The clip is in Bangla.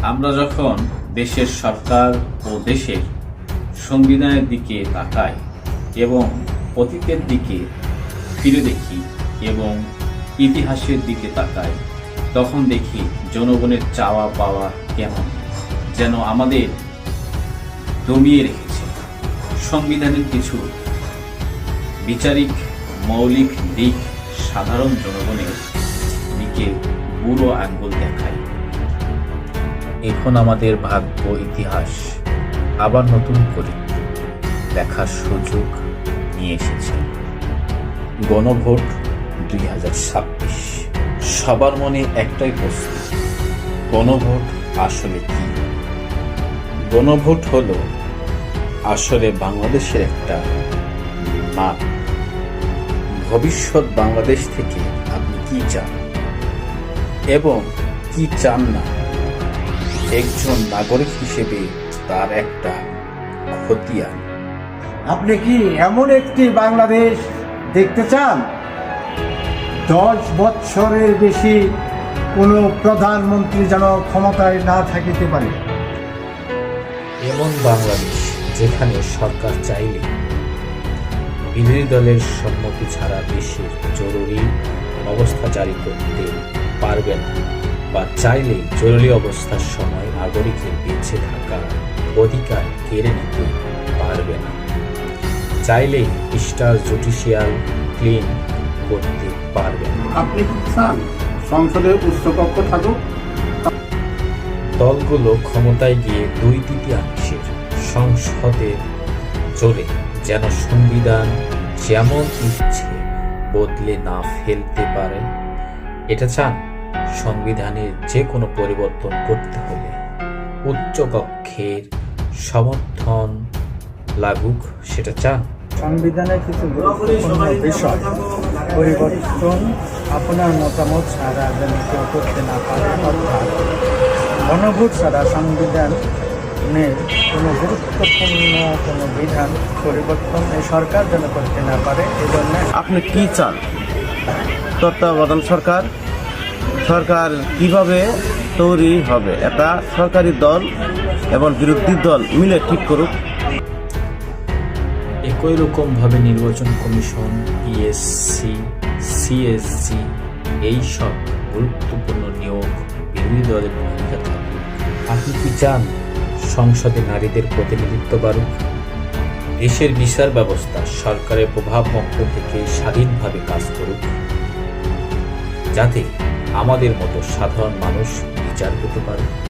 আমরা যখন দেশের সরকার ও দেশের সংবিধানের দিকে তাকাই এবং অতীতের দিকে ফিরে দেখি এবং ইতিহাসের দিকে তাকাই, তখন দেখি জনগণের চাওয়া পাওয়া কেমন যেন আমাদের দমিয়ে রেখেছে। সংবিধানের কিছু বিচারিক মৌলিক দিক সাধারণ জনগণের দিকে বুড়ো আঙ্গুল দেখায়। এখন আমাদের ভাগ্য ইতিহাস আবার নতুন করে দেখার সুযোগ নিয়ে এসেছে। গণভোট 2026। সবার মনে একটাই প্রশ্ন, গণভোট আসলে কি? গণভোট হলো আসলে বাংলাদেশের একটা মাপ। ভবিষ্যৎ বাংলাদেশ থেকে আপনি কি চান এবং কি চান না, একজন নাগরিক হিসেবে তার একটা খতিয়ান। আপনি কি এমন একটি বাংলাদেশ দেখতে চান 10 বছরের বেশি কোনো প্রধানমন্ত্রী যেন ক্ষমতায় না থাকিতে পারে? এমন বাংলাদেশ যেখানে সরকার চাইলে বিরোধী দলের সম্মতি ছাড়া দেশের জরুরি অবস্থা জারি করতে পারবে না, বা চাইলে জরুরি অবস্থার সময় নাগরিকের বেঁচে থাকার অধিকার কেড়ে নিতে পারবে না, চাইলে স্টার জুডিশিয়াল ক্লিন করতে পারবে না। আপনি কি চান সংসদে উচ্চকক্ষ থাকুক? দলগুলো ক্ষমতায় গিয়ে 2/3 সংসদে চলে যেন সংবিধান যেমন ইচ্ছে বদলে না ফেলতে পারে। এটা চান? সংবিধানের যে কোনো পরিবর্তন করতে হলে উচ্চকক্ষের সমর্থন লাগুক, সেটা চান? সংবিধানের কিছু গুরুত্বপূর্ণ বিষয় পরিবর্তন আপনার মতামত ছাড়া যেন কেউ করতে না পারে, অর্থাৎ গণভোট ছাড়া সংবিধানের কোনো গুরুত্বপূর্ণ কোনো বিধান পরিবর্তন এই সরকার যেন করতে না পারে। এই জন্য আপনি কি চান? তত্ত্বাবধান সরকার কিভাবে তৈরি হবে? একটা সরকারি দল এবং বিরোধী দল মিলে ঠিক করুক। একই রকমভাবে নির্বাচন কমিশন, পিএসসি, সিএসজি এইসব গুরুত্বপূর্ণ নিয়োগ বিরোধী দলের ভূমিকা থাকুক। আপনি কি চান সংসদে নারীদের প্রতিনিধিত্ব বাড়ুক? দেশের বিচার ব্যবস্থা সরকারের প্রভাবমুক্ত থেকে স্বাধীনভাবে কাজ করুক, যাতে আমাদের মতো সাধারণ মানুষ বিচার পেতে পারে।